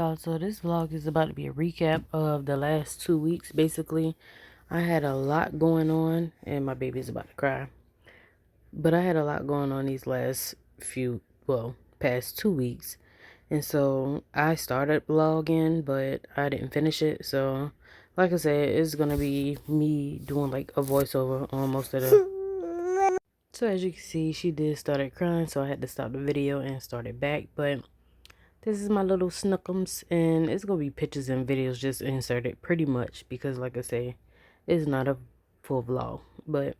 Y'all, so this vlog is about to be a recap of the last 2 weeks. Basically, I had a lot going on, and my baby's about to cry. But I had a lot going on these last past 2 weeks. And so I started vlogging, but I didn't finish it. So, like I said, it's going to be me doing like a voiceover on most of the... So as you can see, she did started crying, so I had to stop the video and start it back. But this is my little snookums, and it's gonna be pictures and videos just inserted pretty much because, like I say, it's not a full vlog. But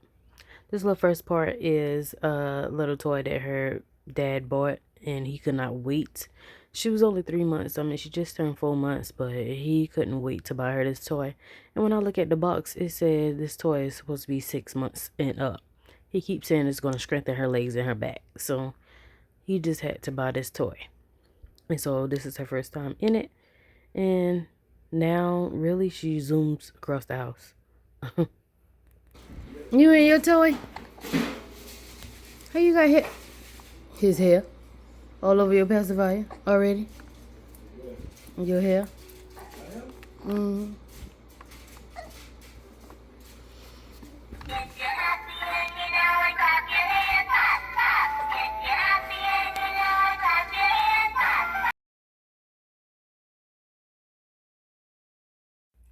this little first part is a little toy that her dad bought, and he could not wait. She was only 3 months. I mean, she just turned 4 months, but he couldn't wait to buy her this toy. And when I look at the box, it said this toy is supposed to be 6 months and up. He keeps saying it's gonna strengthen her legs and her back, so he just had to buy this toy. And so this is her first time in it. And now, really, she zooms across the house. You and your toy? How you got hit? His hair? All over your pacifier already? Your hair? Mm-hmm.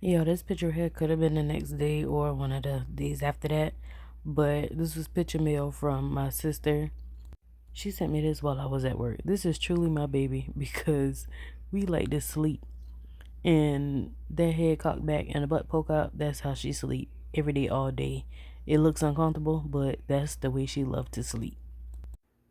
Yeah, this picture here could have been the next day or one of the days after that. But this was picture mail from my sister. She sent me this while I was at work. This is truly my baby because we like to sleep. And that head cocked back and the butt poke out, that's how she sleep every day, all day. It looks uncomfortable, but that's the way she loves to sleep.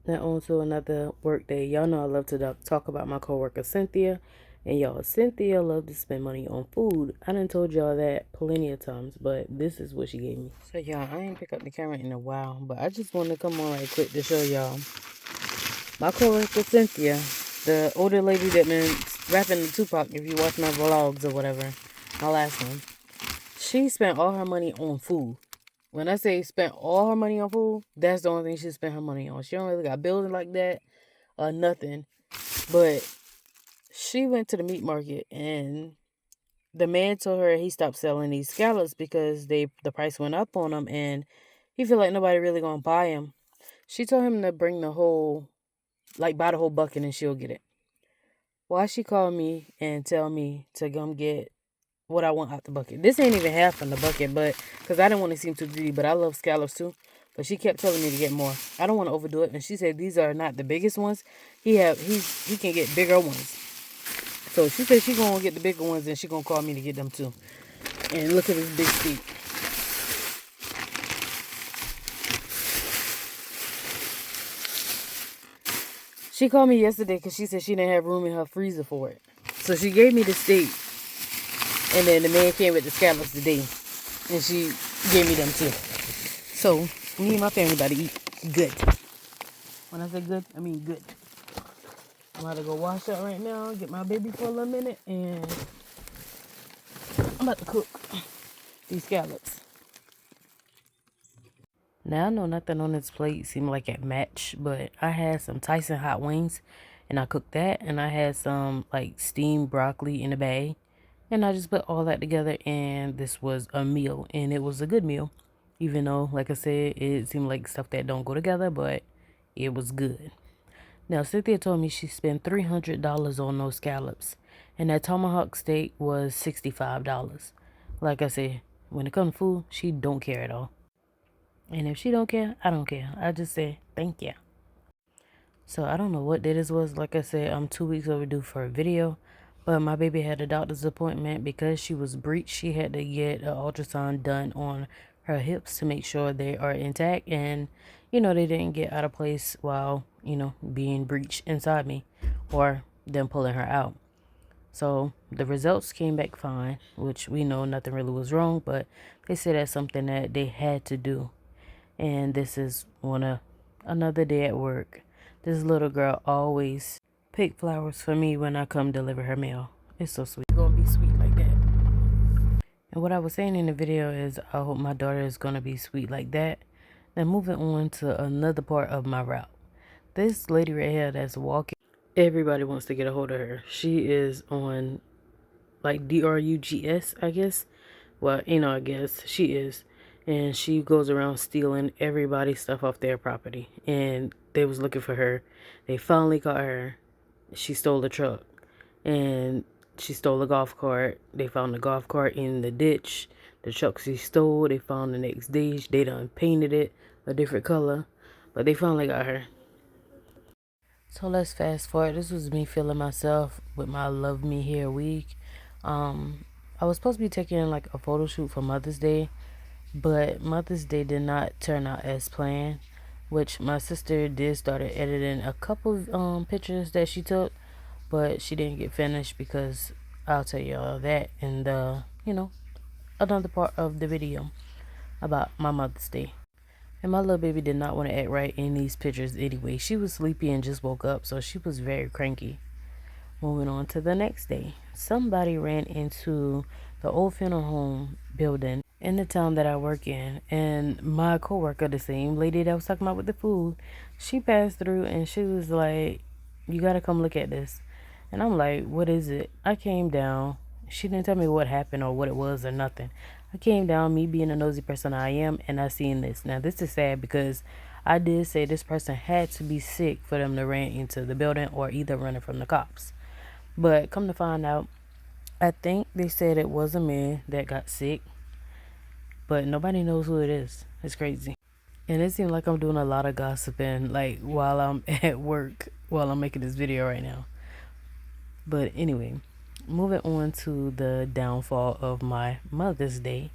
Now on to another work day. Y'all know I love to talk about my coworker Cynthia. And y'all, Cynthia loved to spend money on food. I done told y'all that plenty of times, but this is what she gave me. So y'all, I ain't pick up the camera in a while, but I just want to come on right quick to show y'all my coworker Cynthia, the older lady that been rapping the Tupac, if you watch my vlogs or whatever, my last one. She spent all her money on food. When I say spent all her money on food, that's the only thing she spent her money on. She don't really got bills like that or nothing. But she went to the meat market and the man told her he stopped selling these scallops because the price went up on them and he feel like nobody really gonna buy them. She told him to bring the whole, buy the whole bucket and she'll get it. Why she called me and tell me to come get what I want out the bucket. This ain't even half from the bucket, but because I didn't want to seem too greedy, but I love scallops too. But she kept telling me to get more. I don't want to overdo it, and she said these are not the biggest ones. He can get bigger ones. So she said she gonna get the bigger ones, and she gonna call me to get them too. And look at this big steak. She called me yesterday because she said she didn't have room in her freezer for it. So she gave me the steak. And then the man came with the scallops today. And she gave me them too. So, me and my family about to eat good. When I say good, I mean good. I'm about to go wash up right now, get my baby for a little minute, and I'm about to cook these scallops. Now, I know nothing on this plate seemed like it matched, but I had some Tyson hot wings, and I cooked that, and I had some, steamed broccoli in a bag. And I just put all that together, and this was a meal, and it was a good meal. Even though, like I said, it seemed like stuff that don't go together, but it was good. Now, Cynthia told me she spent $300 on those scallops, and that tomahawk steak was $65. Like I said, when it comes to food, she don't care at all. And if she don't care, I don't care. I just say, thank you. So, I don't know what day this was. Like I said, I'm 2 weeks overdue for a video. But my baby had a doctor's appointment because she was breached. She had to get an ultrasound done on her hips to make sure they are intact. And, they didn't get out of place while, being breached inside me or them pulling her out. So the results came back fine, which we know nothing really was wrong. But they said that's something that they had to do. And this is another day at work. This little girl always pick flowers for me when I come deliver her mail. It's so sweet. It's gonna be sweet like that. And what I was saying in the video is I hope my daughter is gonna be sweet like that. Then moving on to another part of my route. This lady right here that's walking Everybody wants to get a hold of her. She is on like drugs, I guess. Well, I guess she is. And she goes around stealing everybody's stuff off their property. And they was looking for her. They finally caught her. She stole a truck. And she stole a golf cart. They found the golf cart in the ditch. The truck she stole, they found the next day. They done painted it a different color. But they finally got her. So let's fast forward. This was me feeling myself with my Love Me Here week. I was supposed to be taking like a photo shoot for Mother's Day, but Mother's Day did not turn out as planned, which my sister did started editing a couple of pictures that she took, but she didn't get finished because I'll tell you all that in the, another part of the video about my Mother's Day. And my little baby did not want to act right in these pictures anyway. She was sleepy and just woke up, so she was very cranky. Moving on to the next day. Somebody ran into the old funeral home building in the town that I work in. And my coworker, the same lady that I was talking about with the food, she passed through and she was like, "You got to come look at this." And I'm like, "What is it?" I came down. She didn't tell me what happened or what it was or nothing. I came down, me being a nosy person I am, and I seen this. Now, this is sad because I did say this person had to be sick for them to run into the building or either running from the cops. But come to find out, I think they said it was a man that got sick, but nobody knows who it is. It's crazy. And it seems like I'm doing a lot of gossiping, like while I'm at work, while I'm making this video right now. But anyway, moving on to the downfall of my Mother's Day.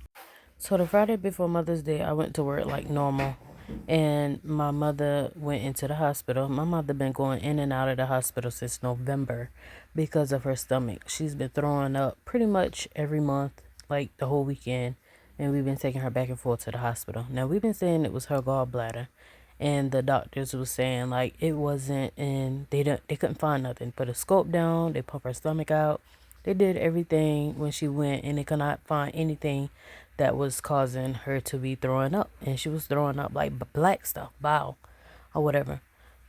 So the Friday before Mother's Day, I went to work like normal, and my mother went into the hospital. My mother been going in and out of the hospital since November because of her stomach. She's been throwing up pretty much every month, like the whole weekend, and we've been taking her back and forth to the hospital. Now, we've been saying it was her gallbladder, and the doctors was saying like it wasn't, and they couldn't find nothing. Put a scope down, they pump her stomach out. They did everything when she went, and they could not find anything that was causing her to be throwing up. And she was throwing up like black stuff, bile, or whatever.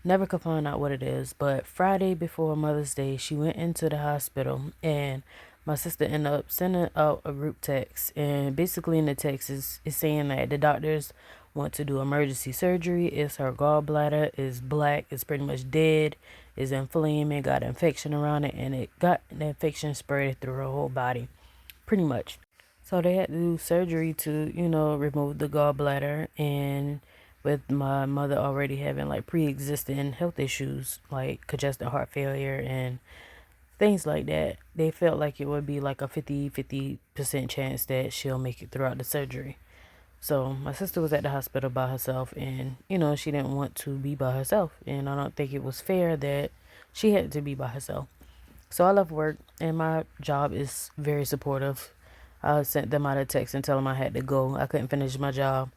Never could find out what it is. But Friday before Mother's Day, she went into the hospital, and my sister ended up sending out a group text. And basically in the text is saying that the doctors want to do emergency surgery. It's her gallbladder is black. It's pretty much dead. It's inflamed. It got an infection around it, and the infection spread through her whole body, pretty much. So they had to do surgery to, remove the gallbladder. And with my mother already having like pre-existing health issues like congestive heart failure and things like that, they felt like it would be like a 50% chance that she'll make it throughout the surgery. So my sister was at the hospital by herself, and she didn't want to be by herself, and I don't think it was fair that she had to be by herself. So I left work, and my job is very supportive. I sent them out a text and tell them I had to go. I couldn't finish my job,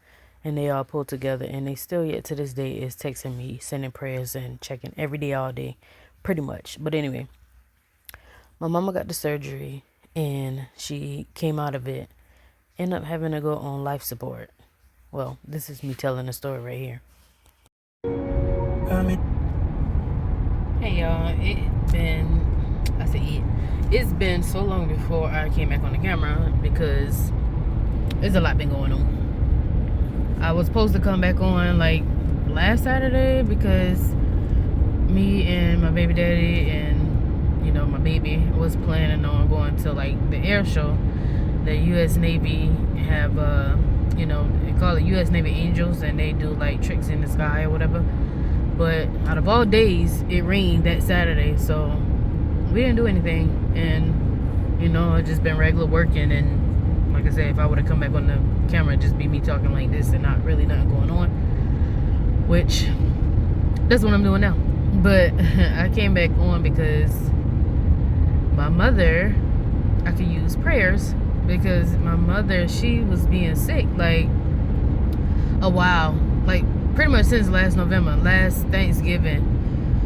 and they all pulled together, and they still yet to this day is texting me, sending prayers and checking every day, all day, pretty much. But anyway, my mama got the surgery, and she came out of it, ended up having to go on life support. Well, this is me telling the story right here. Hey y'all, it's been so long before I came back on the camera because there's a lot been going on. I was supposed to come back on like last Saturday because me and my baby daddy and my baby was planning on going to like the air show. The U.S. Navy have they call it U.S. Navy Angels, and they do like tricks in the sky or whatever. But out of all days, it rained that Saturday, so we didn't do anything. And it's just been regular working. And like I said, if I would have come back on the camera, it'd just be me talking like this and not really nothing going on, which that's what I'm doing now. But I came back on because my mother, I could use prayers, because my mother, she was being sick like a while, like pretty much since last November, last Thanksgiving.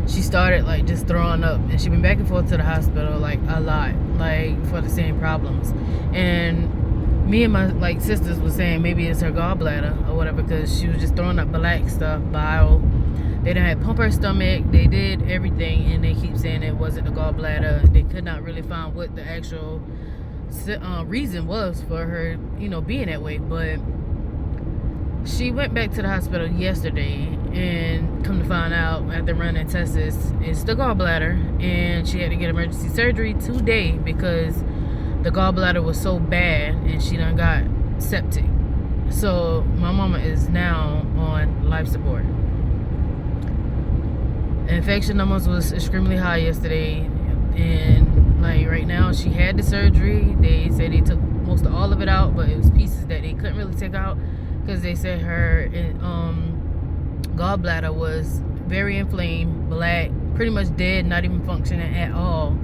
She started like just throwing up, and she been back and forth to the hospital like a lot, like for the same problems. And me and my like sisters was saying maybe it's her gallbladder or whatever, because she was just throwing up black stuff, bile, They done had pump her stomach. They did everything, and they keep saying it wasn't the gallbladder. They could not really find what the actual reason was for her, being that way. But she went back to the hospital yesterday, and come to find out after running tests, it's the gallbladder, and she had to get emergency surgery today because the gallbladder was so bad, and she done got septic. So my mama is now on life support. Infection numbers was extremely high yesterday, and like right now she had the surgery. They said they took most of all of it out, but it was pieces that they couldn't really take out because they said her gallbladder was very inflamed, black, pretty much dead, not even functioning at all,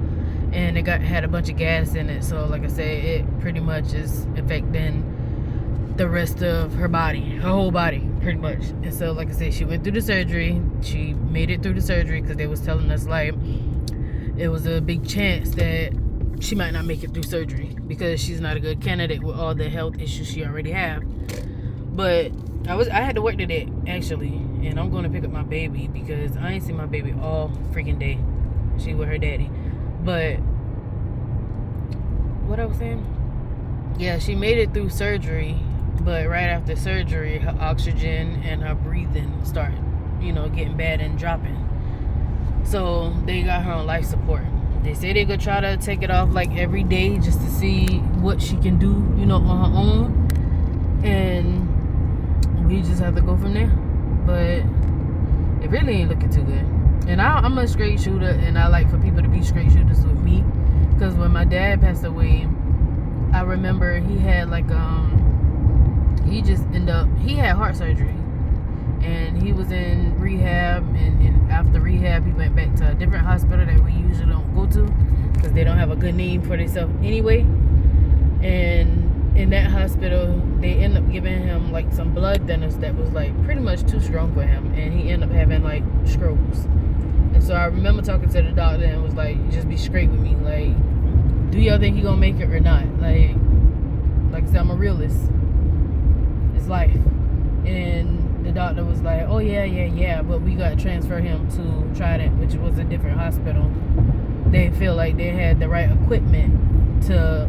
and it had a bunch of gas in it. So like I said, it pretty much is affecting the rest of her body, her whole body, pretty much. And so like I said, she went through the surgery. She made it through the surgery because they was telling us like it was a big chance that she might not make it through surgery because she's not a good candidate with all the health issues she already have. But I had to work today actually, and I'm going to pick up my baby because I ain't seen my baby all freaking day. She with her daddy. But what I was saying, yeah, she made it through surgery, but right after surgery her oxygen and her breathing started getting bad and dropping. So they got her on life support. They say they could try to take it off like every day just to see what she can do on her own, and we just have to go from there. But it really ain't looking too good. And I'm a straight shooter, and I like for people to be straight shooters with me, because when my dad passed away, I remember he had like he had heart surgery, and he was in rehab, and after rehab he went back to a different hospital that we usually don't go to because they don't have a good name for themselves anyway. And in that hospital they ended up giving him like some blood thinners that was like pretty much too strong for him, and he ended up having like strokes. And so I remember talking to the doctor and was like, just be straight with me, like, do y'all think he gonna make it or not? Like I said, I'm a realist. It's life. And the doctor was like, oh yeah, but we got to transfer him to Trident, which was a different hospital. They feel like they had the right equipment to,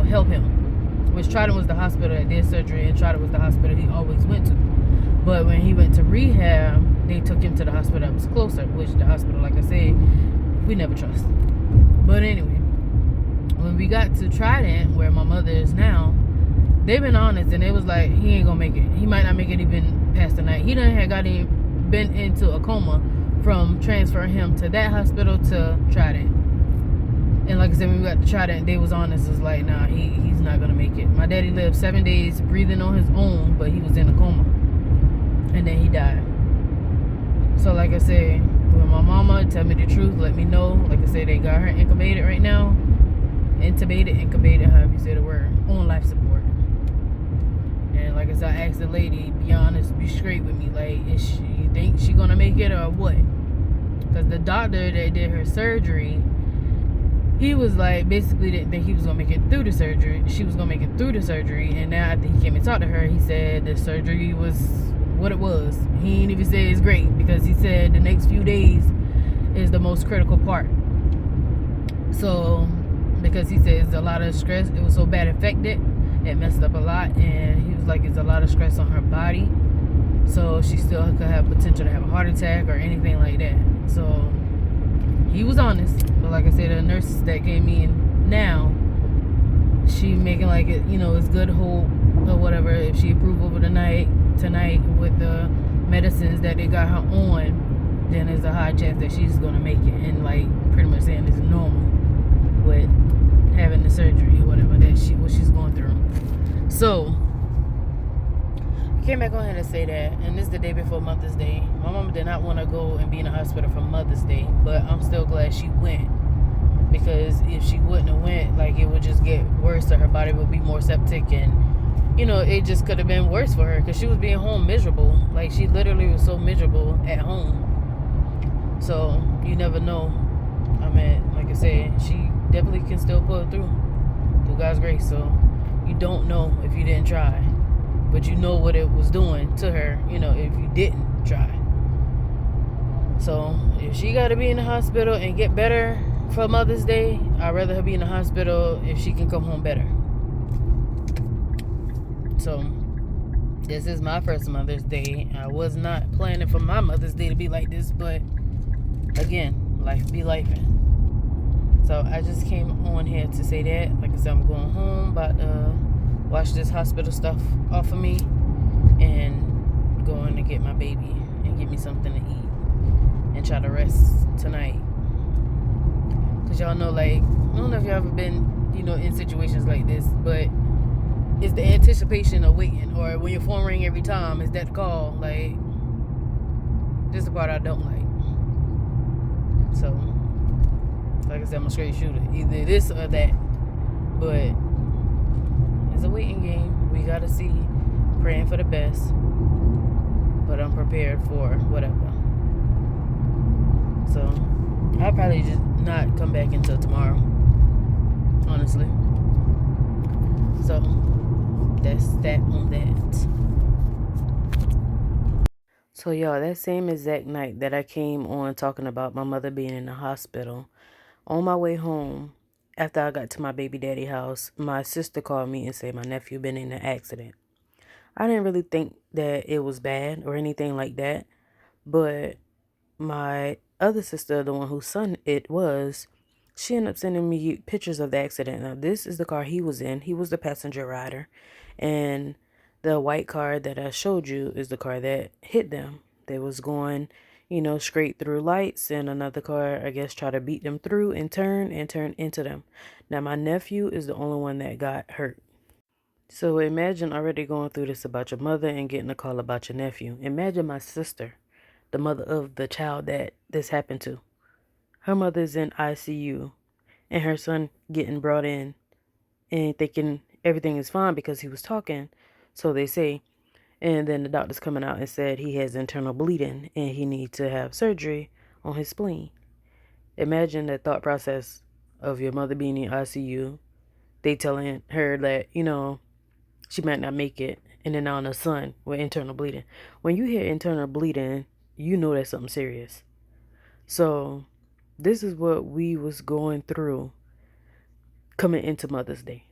help him. Which Trident was the hospital that did surgery, and Trident was the hospital he always went to. But when he went to rehab, they took him to the hospital that was closer, which the hospital, like I said, we never trust. But anyway, when we got to Trident, where my mother is now, they've been honest, and they was like, he ain't gonna make it. He might not make it even past the night. He done had been into a coma from transferring him to that hospital to Trident. And like I said, when we got to Trident, they was honest. It was like, nah, he's not gonna make it. My daddy lived 7 days breathing on his own, but he was in a coma, and then he died. So like I said, when my mama tell me the truth, let me know. Like I said, they got her incubated right now. Incubated, however you say the word, on life support. And like I said, I asked the lady, be honest, be straight with me, like, you think she gonna make it or what? Because the doctor that did her surgery, he was like, basically didn't think he was gonna make it through the surgery. She was gonna make it through the surgery, and now after he came and talked to her, he said the surgery was what it was. He didn't even say it's great, because he said the next few days is the most critical part. So because he says a lot of stress, it was so bad affected, it messed up a lot, and he was like, it's a lot of stress on her body, so she still could have potential to have a heart attack or anything like that. So he was honest. But like I said, the nurses that came in now, she making like it, it's good hope or whatever. If she approved over tonight with the medicines that they got her on, then there's a high chance that she's gonna make it, and like pretty much saying it's normal with having the surgery or whatever what she's going through. So I came back on here to say that, and this is the day before Mother's Day. My mama did not want to go and be in the hospital for Mother's Day, but I'm still glad she went, because if she wouldn't have went, like, it would just get worse, or her body would be more septic, and it just could have been worse for her, because she was being home miserable. Like, she literally was so miserable at home. So you never know. I mean, like I said, she definitely can still pull it through God's grace. So you don't know if you didn't try, but you know what it was doing to her, if you didn't try. So if she got to be in the hospital and get better for Mother's Day, I'd rather her be in the hospital if she can come home better. So this is my first Mother's Day. I was not planning for my Mother's Day to be like this, but again, life be lifing. So I just came on here to say that. Like I said, I'm going home, about to wash this hospital stuff off of me, and going to get my baby and get me something to eat and try to rest tonight. Cause y'all know, like, I don't know if y'all ever been, in situations like this, but it's the anticipation of waiting, or when your phone ring every time, is that call? Like, this is the part I don't like. So, like I said, I'm a straight shooter, either this or that. But it's a waiting game. We gotta see, praying for the best. But I'm prepared for whatever. So I'll probably just not come back until tomorrow, honestly. So that's that on that. So y'all, that same exact night that I came on talking about my mother being in the hospital, on my way home, after I got to my baby daddy house, my sister called me and said my nephew been in an accident. I didn't really think that it was bad or anything like that, but my other sister, the one whose son it was, she ended up sending me pictures of the accident. Now, this is the car he was in. He was the passenger rider. And the white car that I showed you is the car that hit them. They was going, straight through lights, and another car, I guess, tried to beat them through and turn into them. Now, my nephew is the only one that got hurt. So imagine already going through this about your mother and getting a call about your nephew. Imagine my sister, the mother of the child that this happened to. Her mother's in ICU and her son getting brought in and thinking everything is fine because he was talking, so they say. And then the doctor's coming out and said he has internal bleeding and he needs to have surgery on his spleen. Imagine that thought process of your mother being in ICU. They telling her that, she might not make it. And then on her son with internal bleeding. When you hear internal bleeding, you know that's something serious. So this is what we was going through coming into Mother's Day.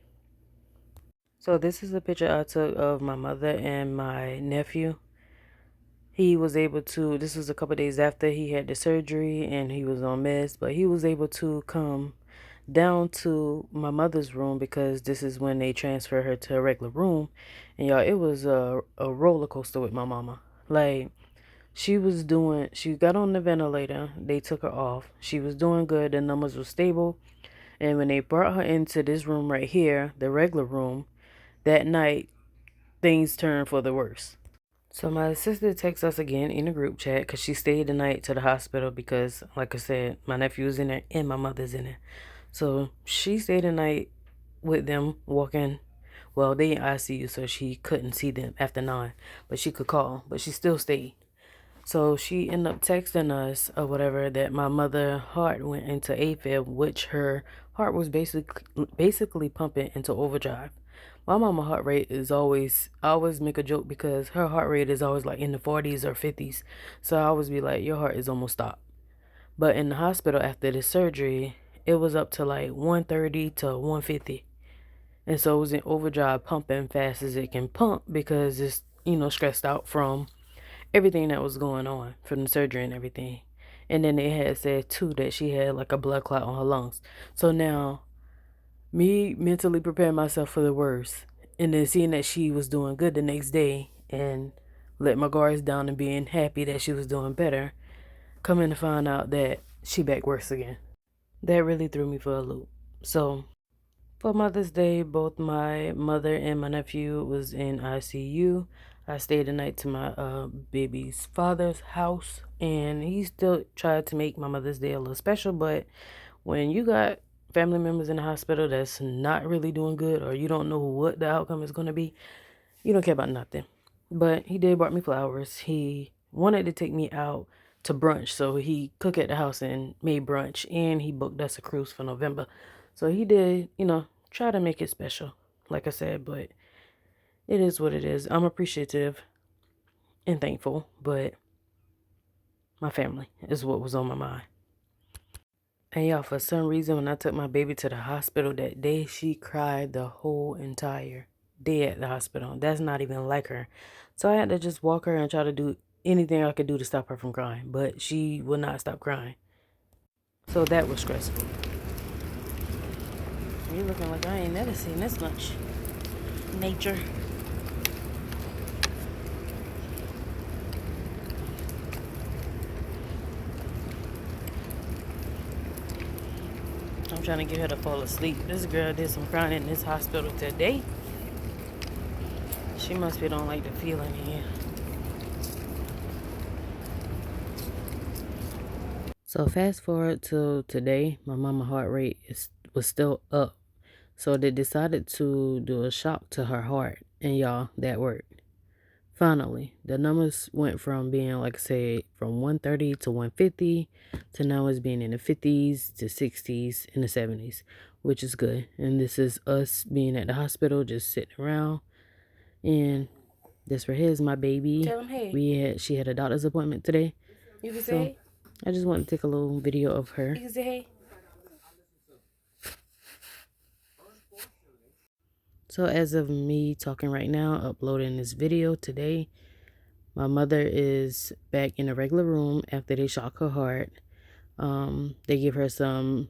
So this is a picture I took of my mother and my nephew. He was able to, this was a couple days after he had the surgery and he was on meds, but he was able to come down to my mother's room because this is when they transfer her to a regular room. And y'all, it was a roller coaster with my mama. Like, she got on the ventilator. They took her off. She was doing good. The numbers were stable. And when they brought her into this room right here, the regular room, that night, things turned for the worse. So my sister texts us again in a group chat because she stayed the night to the hospital because, like I said, my nephew was in there and my mother's in there. So she stayed the night with them walking. Well, they in ICU, so she couldn't see them after 9, but she could call, but she still stayed. So she ended up texting us or whatever that my mother heart went into AFib, which her heart was basically pumping into overdrive. My mama heart rate is always, I always make a joke because her heart rate is always like in the 40s or 50s. So I always be like, your heart is almost stopped. But in the hospital after the surgery, it was up to like 130 to 150. And so it was in overdrive, pumping fast as it can pump because it's, stressed out from everything that was going on from the surgery and everything. And then they had said too that she had like a blood clot on her lungs. So now, me mentally preparing myself for the worst, and then seeing that she was doing good the next day, and let my guards down and being happy that she was doing better, coming to find out that she back worse again. That really threw me for a loop. So for Mother's Day, both my mother and my nephew was in ICU. I stayed the night to my baby's father's house, and he still tried to make my Mother's Day a little special. But when you got family members in the hospital that's not really doing good, or you don't know what the outcome is going to be, you don't care about nothing. But he did brought me flowers. He wanted to take me out to brunch, so he cooked at the house and made brunch, and he booked us a cruise for November. So he did, try to make it special, like I said, but it is what it is. I'm appreciative and thankful, but my family is what was on my mind. And y'all, for some reason, when I took my baby to the hospital that day, she cried the whole entire day at the hospital. That's not even like her. So I had to just walk her and try to do anything I could do to stop her from crying. But she would not stop crying. So that was stressful. You looking like I ain't never seen this much nature. I'm trying to get her to fall asleep. This girl did some crying in this hospital today. She must be don't like the feeling here. So fast forward to today, my mama heart rate was still up. So they decided to do a shock to her heart. And y'all, that worked. Finally, the numbers went from being, like I said, from 130 to 150 to now it's being in the 50s to 60s and the 70s, which is good. And this is us being at the hospital, just sitting around. And this right here is my baby. Tell him hey. She had a doctor's appointment today. You can say hey. I just want to take a little video of her. You can say hey. So as of me talking right now, uploading this video today, my mother is back in the regular room after they shock her heart. They give her some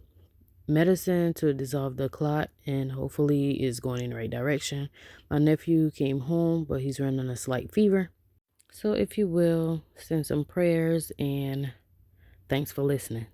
medicine to dissolve the clot and hopefully is going in the right direction. My nephew came home, but he's running a slight fever. So if you will, send some prayers and thanks for listening.